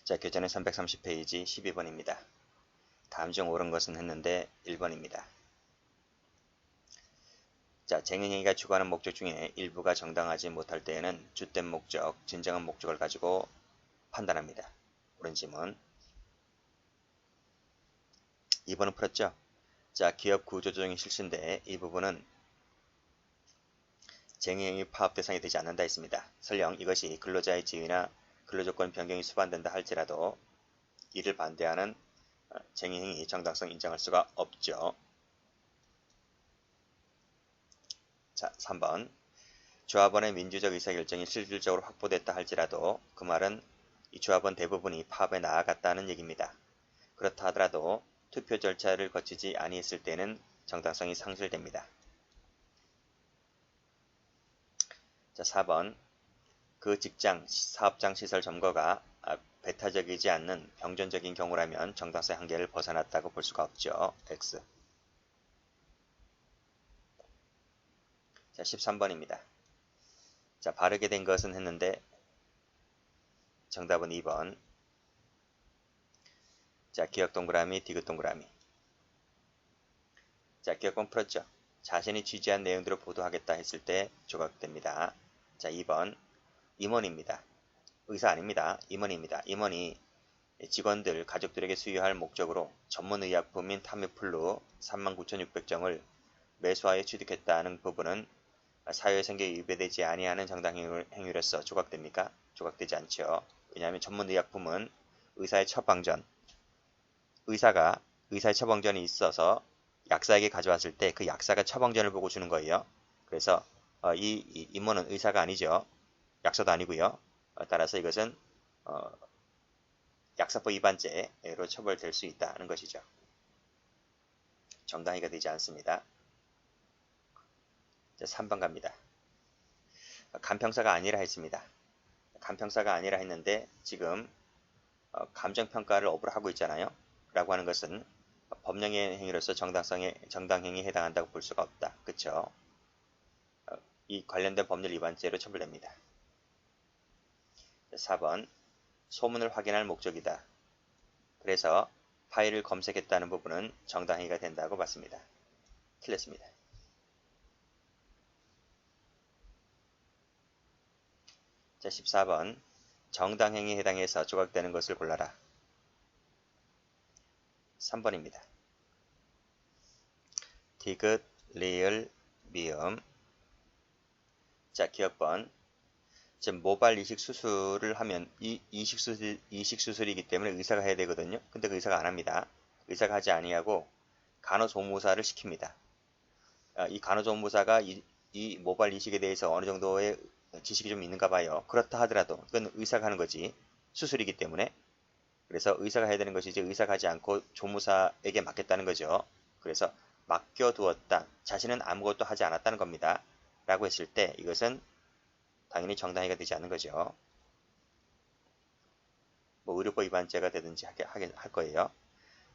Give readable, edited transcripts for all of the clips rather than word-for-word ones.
자, 교재는 330페이지 12번입니다. 다음 중 옳은 것은 했는데 1번입니다. 자, 쟁행행위가 추구하는 목적 중에 일부가 정당하지 못할 때에는 주된 목적, 진정한 목적을 가지고 판단합니다. 옳은 지문. 2번은 풀었죠? 자, 기업 구조조정이 실시인데 이 부분은 쟁행행위 파업 대상이 되지 않는다 했습니다. 설령 이것이 근로자의 지위나 근로조건 변경이 수반된다 할지라도 이를 반대하는 쟁행행위 정당성 인정할 수가 없죠. 자, 3번. 조합원의 민주적 의사결정이 실질적으로 확보됐다 할지라도 그 말은 이 조합원 대부분이 파업에 나아갔다는 얘기입니다. 그렇다 하더라도 투표 절차를 거치지 아니했을 때는 정당성이 상실됩니다. 자, 4번. 그 직장, 사업장 시설 점거가 배타적이지 않는 병존적인 경우라면 정당성의 한계를 벗어났다고 볼 수가 없죠. X. 자, 13번입니다. 자, 바르게 된 것은 했는데 정답은 2번. 자, 기억 동그라미, 디귿 동그라미. 자, 기억권 풀었죠? 자신이 취재한 내용들을 보도하겠다 했을 때 조각됩니다. 자, 2번. 임원입니다. 의사 아닙니다. 임원입니다. 임원이 직원들, 가족들에게 수여할 목적으로 전문의약품인 타미플루 39,600정을 매수하여 취득했다는 부분은 사회생계에 위배되지 아니하는 정당행위로서 조각됩니까? 조각되지 않죠. 왜냐하면 전문의약품은 의사의 처방전, 의사가 의사의 처방전이 있어서 약사에게 가져왔을 때 그 약사가 처방전을 보고 주는 거예요. 그래서 이 임원은 의사가 아니죠. 약사도 아니고요. 따라서 이것은 약사법 위반죄로 처벌될 수 있다는 것이죠. 정당히가 되지 않습니다. 자, 3번 갑니다. 간평사가 아니라 했습니다. 간평사가 아니라 했는데 지금 감정평가를 업으로 하고 있잖아요. 라고 하는 것은 법령의 행위로서 정당행위에 해당한다고 볼 수가 없다. 그쵸? 이 관련된 법률 위반죄로 처벌됩니다. 4번. 소문을 확인할 목적이다. 그래서 파일을 검색했다는 부분은 정당행위가 된다고 봤습니다. 틀렸습니다. 자, 14번. 정당행위에 해당해서 조각되는 것을 골라라. 3번입니다. 디귿, 리을, 미음. 자, 기억번. 지금 모발 이식 수술을 하면 이식 수술이기 때문에 의사가 해야 되거든요. 근데 그 의사가 안 합니다. 의사가 하지 아니하고 간호조무사를 시킵니다. 이 간호조무사가 이 모발 이식에 대해서 어느 정도의 지식이 좀 있는가 봐요. 그렇다 하더라도 그건 의사가 하는 거지. 수술이기 때문에. 그래서 의사가 해야 되는 것이지 의사가 하지 않고 조무사에게 맡겼다는 거죠. 그래서 맡겨두었다. 자신은 아무것도 하지 않았다는 겁니다. 라고 했을 때 이것은 당연히 정당히가 되지 않는 거죠. 뭐 의료법 위반죄가 되든지 할 거예요.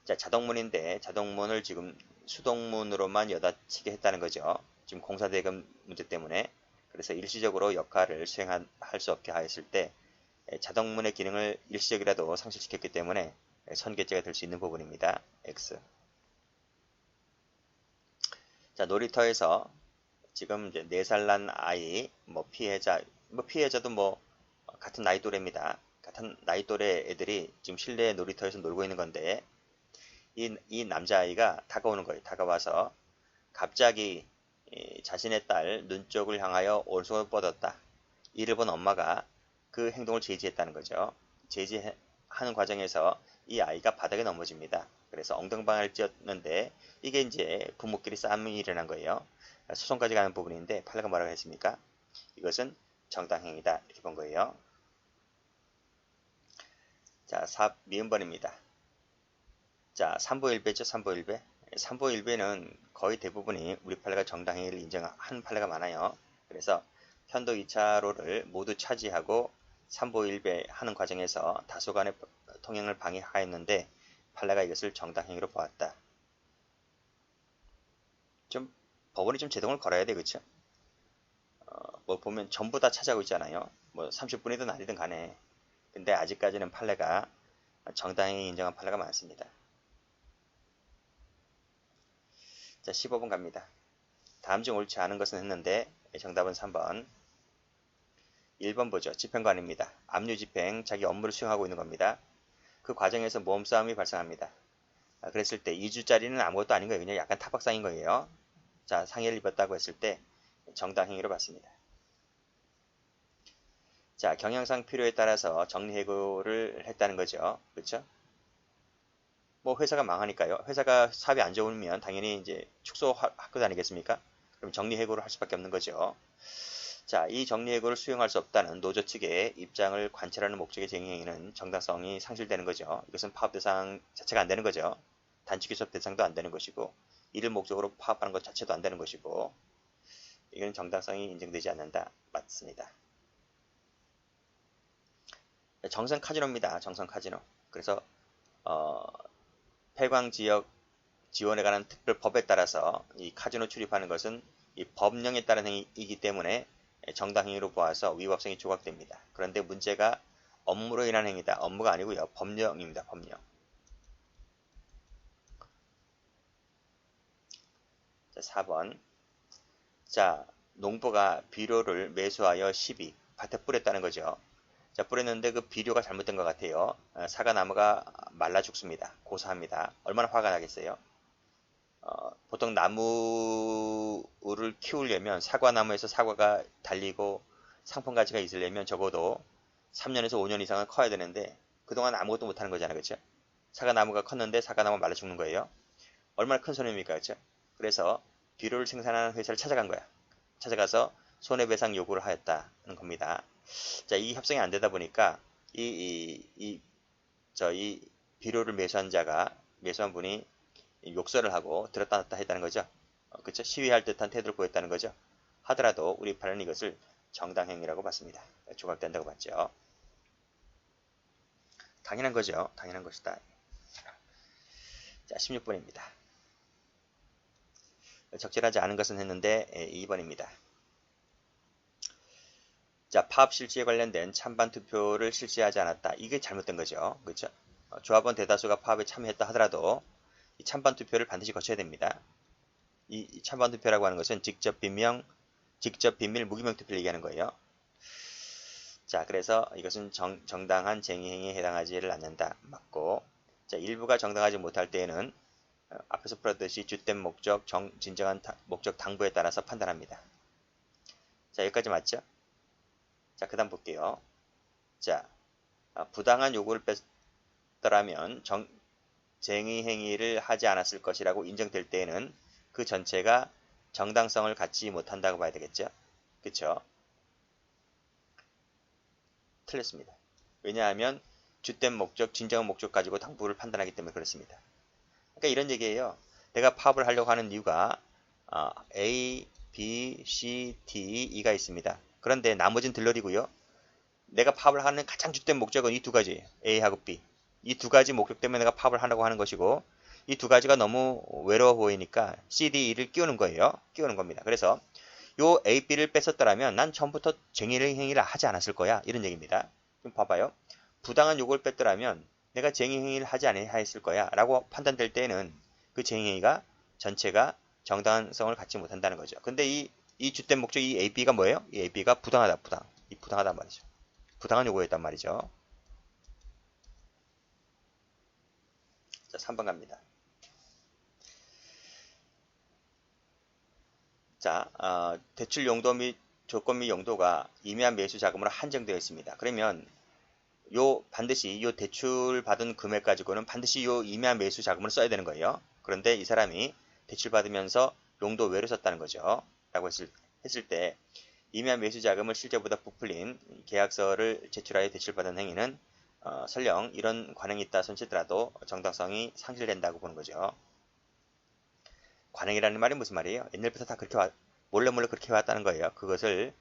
자, 자동문인데 자동문을 지금 수동문으로만 여닫히게 했다는 거죠. 지금 공사대금 문제 때문에. 그래서 일시적으로 역할을 수행할 수 없게 하였을 때 자동문의 기능을 일시적이라도 상실시켰기 때문에 선계죄가 될 수 있는 부분입니다. X. 자, 놀이터에서 지금 이제 4살 난 아이, 피해자도 같은 나이 또래입니다. 같은 나이 또래 애들이 지금 실내 놀이터에서 놀고 있는 건데, 이 남자아이가 다가오는 거예요. 다가와서 갑자기 자신의 딸 눈 쪽을 향하여 오른손을 뻗었다. 이를 본 엄마가 그 행동을 제지했다는 거죠. 제지하는 과정에서 이 아이가 바닥에 넘어집니다. 그래서 엉덩방아를 찧었는데 이게 이제 부모끼리 싸움이 일어난 거예요. 소송까지 가는 부분인데 판례가 뭐라고 했습니까? 이것은 정당행위다 이렇게 본 거예요. 자, 미음번입니다. 자, 3보1배죠. 3보1배. 3보1배는 거의 대부분이 우리 판례가 정당행위를 인정한 판례가 많아요. 그래서 편도 2차로를 모두 차지하고 3보1배 하는 과정에서 다소간의 통행을 방해하였는데 판례가 이것을 정당행위로 보았다. 법원이 좀 제동을 걸어야 돼, 그쵸? 보면 전부 다 차지하고 있잖아요. 30분이든 아니든 간에. 근데 아직까지는 판례가 정당행위 인정한 판례가 많습니다. 자, 15번 갑니다. 다음 중 옳지 않은 것은 했는데 정답은 3번. 1번 보죠. 집행관입니다. 압류집행, 자기 업무를 수행하고 있는 겁니다. 그 과정에서 몸싸움이 발생합니다. 그랬을 때 2주짜리는 아무것도 아닌 거예요. 그냥 약간 타박상인 거예요. 자, 상해를 입었다고 했을 때 정당행위로 봤습니다. 자, 경영상 필요에 따라서 정리해고를 했다는 거죠. 그렇죠? 뭐 회사가 망하니까요. 회사가 사업이 안 좋으면 당연히 이제 축소할 것 아니겠습니까? 그럼 정리해고를 할 수밖에 없는 거죠. 자, 이 정리해고를 수용할 수 없다는 노조 측의 입장을 관철하는 목적의 쟁행위는 정당성이 상실되는 거죠. 이것은 파업 대상 자체가 안 되는 거죠. 단축기소 대상도 안 되는 것이고 이를 목적으로 파업하는 것 자체도 안 되는 것이고 이건 정당성이 인정되지 않는다. 맞습니다. 정선 카지노입니다. 정선 카지노. 그래서 폐광 지역 지원에 관한 특별법에 따라서 이 카지노 출입하는 것은 이 법령에 따른 행위이기 때문에 정당행위로 보아서 위법성이 조각됩니다. 그런데 문제가 업무로 인한 행위다. 업무가 아니고요. 법령입니다. 법령. 자, 4번. 자, 농부가 비료를 매수하여 시비, 밭에 뿌렸다는 거죠. 자, 뿌렸는데 그 비료가 잘못된 것 같아요. 사과나무가 말라 죽습니다. 고사합니다. 얼마나 화가 나겠어요? 보통 나무를 키우려면 사과나무에서 사과가 달리고 상품 가치가 있으려면 적어도 3년에서 5년 이상은 커야 되는데 그동안 아무것도 못하는 거잖아요. 그렇죠? 사과나무가 컸는데 사과나무가 말라 죽는 거예요. 얼마나 큰 손해입니까? 그렇죠? 그래서 비료를 생산하는 회사를 찾아간 거야. 찾아가서 손해배상 요구를 하였다는 겁니다. 자, 이 협상이 안 되다 보니까 이 비료를 매수한 분이 욕설을 하고 들었다 놨다 했다는 거죠. 그쵸? 시위할 듯한 태도를 보였다는 거죠. 하더라도 우리 판은 이것을 정당행위라고 봤습니다. 조각된다고 봤죠. 당연한 거죠. 당연한 것이다. 자, 16번입니다. 적절하지 않은 것은 했는데 2번입니다. 자, 파업 실시에 관련된 찬반 투표를 실시하지 않았다. 이게 잘못된 거죠. 그렇죠? 조합원 대다수가 파업에 참여했다 하더라도 이 찬반 투표를 반드시 거쳐야 됩니다. 이 찬반 투표라고 하는 것은 직접 비밀 무기명 투표를 얘기하는 거예요. 자, 그래서 이것은 정당한 쟁의 행위에 해당하지를 않는다. 맞고. 자, 일부가 정당하지 못할 때에는 앞에서 풀었듯이 주된 목적, 진정한 목적 당부에 따라서 판단합니다. 자, 여기까지 맞죠? 자, 그 다음 볼게요. 자, 부당한 요구를 뺐더라면 쟁의 행위를 하지 않았을 것이라고 인정될 때에는 그 전체가 정당성을 갖지 못한다고 봐야 되겠죠? 그쵸? 틀렸습니다. 왜냐하면 주된 목적, 진정한 목적 가지고 당부를 판단하기 때문에 그렇습니다. 그러니까 이런 얘기예요. 내가 파업을 하려고 하는 이유가 A, B, C, D, E가 있습니다. 그런데 나머지는 들러리고요. 내가 파업을 하는 가장 주된 목적은 이 두 가지예요. A하고 B. 이 두 가지 목적 때문에 내가 파업을 하려고 하는 것이고 이 두 가지가 너무 외로워 보이니까 C, D, E를 끼우는 거예요. 끼우는 겁니다. 그래서 요 A, B를 뺐었더라면 난 처음부터 쟁의행위를 하지 않았을 거야. 이런 얘기입니다. 좀 봐봐요. 부당한 요구를 뺐더라면 내가 쟁의행위를 하지 않았을 거야. 라고 판단될 때는 그 쟁의행위가 전체가 정당성을 갖지 못한다는 거죠. 근데 이 주된 목적 이 A, B가 뭐예요? 이 A, B가 부당하다. 부당하단 말이죠. 부당한 요구였단 말이죠. 자, 3번 갑니다. 자, 대출 용도 및 조건 및 용도가 임의한 매수 자금으로 한정되어 있습니다. 그러면 반드시 요 대출 받은 금액 가지고는 반드시 요 임의한 매수 자금을 써야 되는 거예요. 그런데 이 사람이 대출 받으면서 용도 외로 썼다는 거죠. 라고 했을 때 임의한 매수 자금을 실제보다 부풀린 계약서를 제출하여 대출받은 행위는 설령 이런 관행이 있다 손치더라도 정당성이 상실된다고 보는 거죠. 관행이라는 말이 무슨 말이에요? 옛날부터 다 그렇게 몰래 그렇게 해왔다는 거예요. 그것을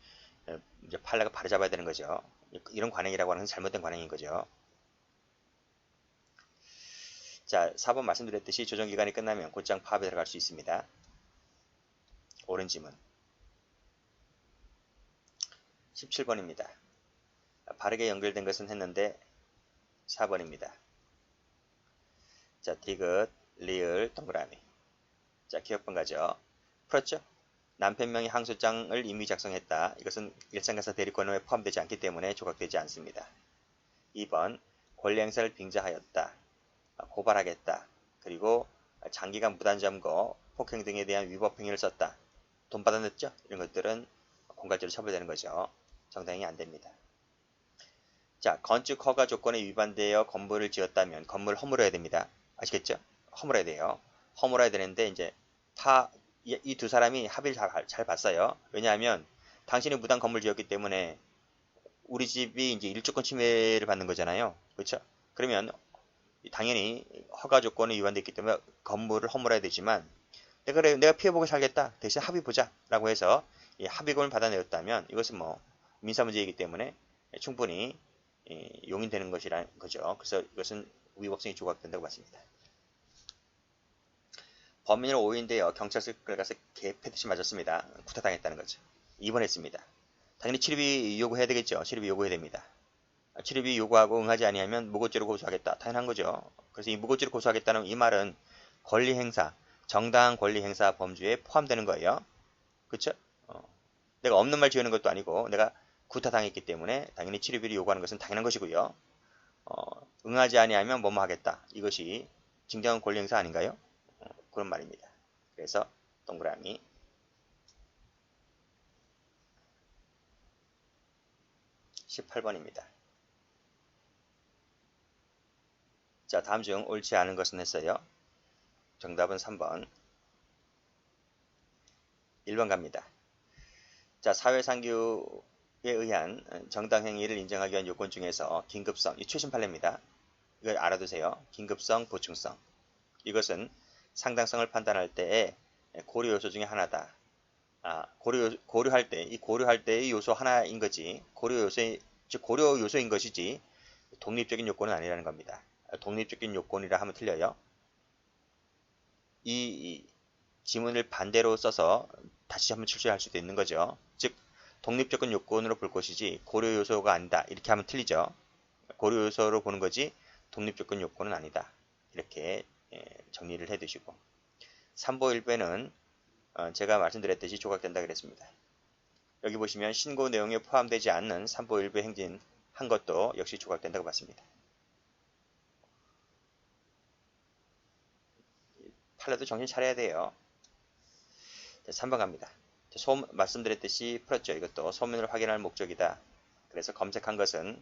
이제 판례가 바로잡아야 되는 거죠. 이런 관행이라고 하는 건 잘못된 관행인 거죠. 자, 4번 말씀드렸듯이 조정기간이 끝나면 곧장 파업에 들어갈 수 있습니다. 옳은 지문. 17번입니다. 바르게 연결된 것은 했는데 4번입니다. 자, 디귿, 리을, 동그라미. 자, 기억번 가죠. 풀었죠? 남편명의 항소장을 이미 작성했다. 이것은 일상가사 대리권에 포함되지 않기 때문에 조각되지 않습니다. 2번, 권리행사를 빙자하였다. 고발하겠다. 그리고 장기간 무단점거, 폭행 등에 대한 위법행위를 썼다. 돈 받아냈죠? 이런 것들은 공갈죄로 처벌되는 거죠. 정당행위 안 됩니다. 자, 건축 허가 조건에 위반되어 건물을 지었다면 건물을 허물어야 됩니다. 아시겠죠? 허물어야 돼요. 허물어야 되는데 이제 이 두 사람이 합의를 잘 봤어요. 왜냐하면 당신이 무단 건물 지었기 때문에 우리 집이 이제 일조권 침해를 받는 거잖아요. 그렇죠? 그러면 당연히 허가 조건에 위반됐기 때문에 건물을 허물어야 되지만 내가 피해보고 살겠다. 대신 합의 보자라고 해서 이 합의금을 받아내었다면 이것은 뭐 민사문제이기 때문에 충분히 용인되는 것이라는 거죠. 그래서 이것은 위법성이 조각된다고 봤습니다. 범인을 오인되어 경찰서에 끌려가서 개패듯이 맞았습니다. 구타당했다는 거죠. 입원했습니다. 당연히 치료비 요구해야 되겠죠. 치료비 요구해야 됩니다. 치료비 요구하고 응하지 아니하면 무고죄로 고소하겠다. 당연한 거죠. 그래서 이 무고죄로 고소하겠다는 이 말은 권리행사, 정당한 권리행사 범주에 포함되는 거예요. 그쵸? 내가 없는 말 지으는 것도 아니고 내가 구타당했기 때문에 당연히 치료비를 요구하는 것은 당연한 것이고요. 응하지 아니하면 뭐뭐 하겠다. 이것이 진정한 권리행사 아닌가요? 그런 말입니다. 그래서 동그라미 18번입니다. 자, 다음 중 옳지 않은 것은 했어요. 정답은 3번. 1번 갑니다. 자, 사회상규에 의한 정당행위를 인정하기 위한 요건 중에서 긴급성, 이 최신 판례입니다. 이걸 알아두세요. 긴급성, 보충성. 이것은 상당성을 판단할 때의 고려 요소 중에 하나다. 고려할 때, 이 고려할 때의 요소 하나인 거지, 즉 고려 요소인 것이지, 독립적인 요건은 아니라는 겁니다. 독립적인 요건이라 하면 틀려요. 이 지문을 반대로 써서 다시 한번 출제할 수도 있는 거죠. 즉, 독립적인 요건으로 볼 것이지, 고려 요소가 아니다. 이렇게 하면 틀리죠. 고려 요소로 보는 거지, 독립적인 요건은 아니다. 이렇게 정리를 해 두시고. 3보 1배는 제가 말씀드렸듯이 조각된다 그랬습니다. 여기 보시면 신고 내용에 포함되지 않는 3보 1배 행진 한 것도 역시 조각된다고 봤습니다. 팔려도 정신 차려야 돼요. 자, 3번 갑니다. 말씀드렸듯이 풀었죠. 이것도 소문을 확인할 목적이다. 그래서 검색한 것은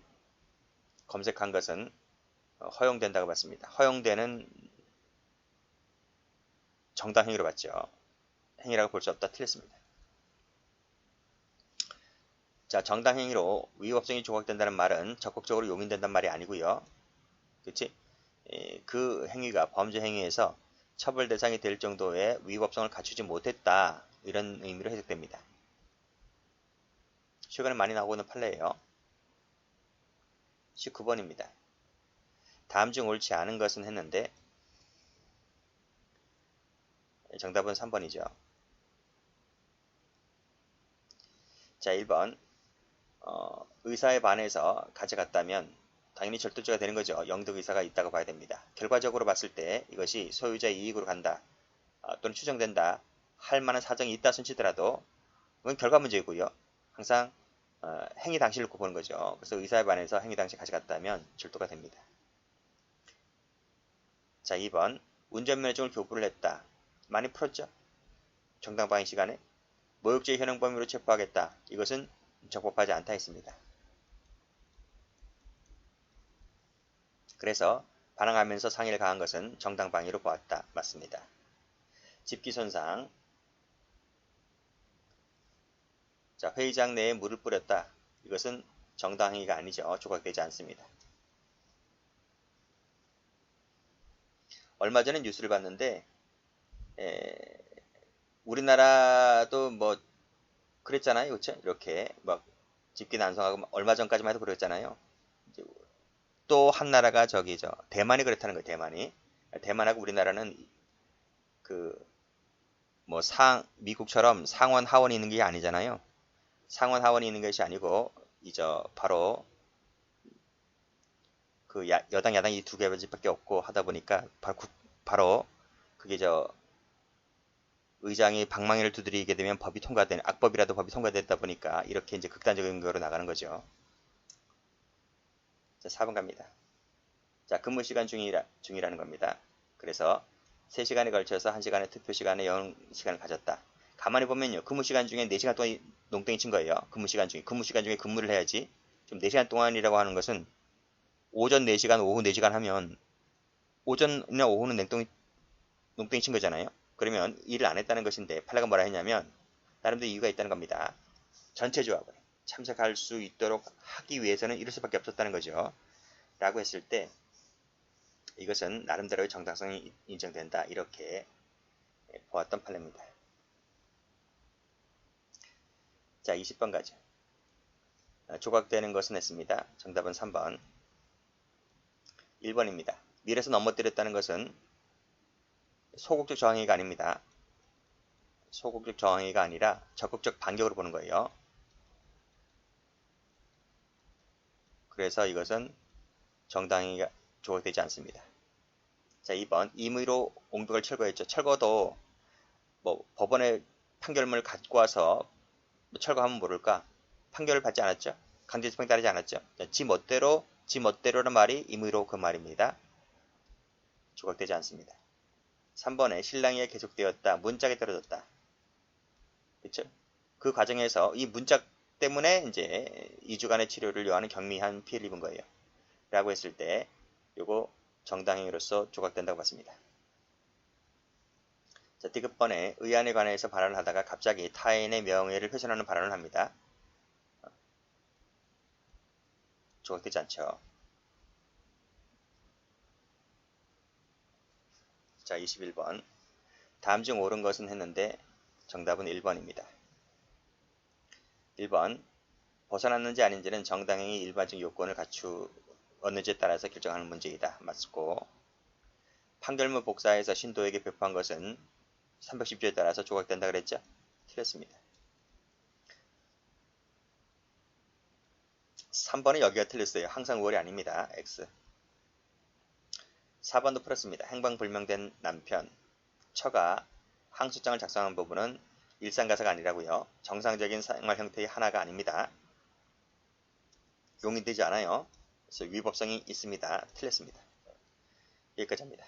허용된다고 봤습니다. 허용되는 정당행위로 봤죠. 행위라고 볼 수 없다. 틀렸습니다. 자, 정당행위로 위법성이 조각된다는 말은 적극적으로 용인된다는 말이 아니고요. 그치? 그 행위가 범죄 행위에서 처벌 대상이 될 정도의 위법성을 갖추지 못했다. 이런 의미로 해석됩니다. 최근에 많이 나오고 있는 판례예요. 19번입니다. 다음 중 옳지 않은 것은 했는데 정답은 3번이죠. 자, 1번 의사에 반해서 가져갔다면 당연히 절도죄가 되는 거죠. 영득 의사가 있다고 봐야 됩니다. 결과적으로 봤을 때 이것이 소유자의 이익으로 간다 또는 추정된다 할 만한 사정이 있다 손치더라도 그건 결과 문제이고요. 항상 행위 당시를 놓고 보는 거죠. 그래서 의사에 반해서 행위 당시 가져갔다면 절도가 됩니다. 자, 2번 운전면허증을 교부를 했다. 많이 풀었죠? 정당방위 시간에 모욕죄 현행 범위로 체포하겠다. 이것은 적법하지 않다 했습니다. 그래서 반항하면서 상해를 가한 것은 정당방위로 보았다. 맞습니다. 집기손상. 자, 회의장 내에 물을 뿌렸다. 이것은 정당행위가 아니죠. 조각되지 않습니다. 얼마 전에 뉴스를 봤는데 우리나라도 뭐 그랬잖아요. 그렇죠? 이렇게 막 집기 난성하고 얼마 전까지만 해도 그랬잖아요. 또 한 나라가 저기죠. 대만이 그렇다는 거예요. 대만하고 우리나라는 그 뭐 미국처럼 상원 하원이 있는 게 아니잖아요. 상원 하원이 있는 것이 아니고 바로 그 여당 야당 이 두 가지밖에 없고 하다 보니까 바로 그게 의장이 방망이를 두드리게 되면 법이 통과되는 악법이라도 법이 통과됐다 보니까 이렇게 이제 극단적인 거로 나가는 거죠. 자, 4번 갑니다. 자, 근무 시간 중이라는 겁니다. 그래서 3시간에 걸쳐서 1시간의 투표 시간에 영어 시간을 가졌다. 가만히 보면요. 근무 시간 중에 4시간 동안 농땡이 친 거예요. 근무 시간 중에 근무를 해야지. 지금 4시간 동안이라고 하는 것은 오전 4시간, 오후 4시간 하면 오전이나 오후는 농땡이 친 거잖아요. 그러면 일을 안 했다는 것인데 팔라가 뭐라 했냐면 나름대로 이유가 있다는 겁니다. 전체 조합을 참석할 수 있도록 하기 위해서는 이럴 수밖에 없었다는 거죠. 라고 했을 때 이것은 나름대로의 정당성이 인정된다. 이렇게 보았던 판례입니다. 자, 20번 가죠. 조각되는 것은 했습니다. 정답은 3번. 1번입니다. 밀에서 넘어뜨렸다는 것은 소극적 저항행위가 아닙니다. 소극적 저항행위가 아니라 적극적 반격으로 보는 거예요. 그래서 이것은 정당행위가 조각되지 않습니다. 자, 2번. 임의로 옹벽을 철거했죠. 철거도 뭐 법원의 판결문을 갖고 와서 철거하면 모를까? 판결을 받지 않았죠. 강제 집행 따르지 않았죠. 자, 지 멋대로란 말이 임의로 그 말입니다. 조각되지 않습니다. 3번에 실랑이가 계속되었다. 문짝이 떨어졌다. 그렇죠? 그 과정에서 이 문짝 때문에 이제 2주간의 치료를 요하는 경미한 피해를 입은 거예요. 라고 했을 때 요거 정당행위로서 조각된다고 봤습니다. 자, 디귿번에 의안에 관해서 발언을 하다가 갑자기 타인의 명예를 훼손하는 발언을 합니다. 조각되지 않죠. 자, 21번. 다음 중 옳은 것은 했는데 정답은 1번입니다. 1번. 벗어났는지 아닌지는 정당행위 일반적 요건을 갖추었는지에 따라서 결정하는 문제이다. 맞고, 판결문 복사해서 신도에게 배포한 것은 310조에 따라서 조각된다 그랬죠? 틀렸습니다. 3번은 여기가 틀렸어요. 항상 5월이 아닙니다. X. 4번도 풀었습니다. 행방불명된 남편. 처가 항소장을 작성한 부분은 일상가사가 아니라고요. 정상적인 생활 형태의 하나가 아닙니다. 용인되지 않아요. 그래서 위법성이 있습니다. 틀렸습니다. 여기까지 합니다.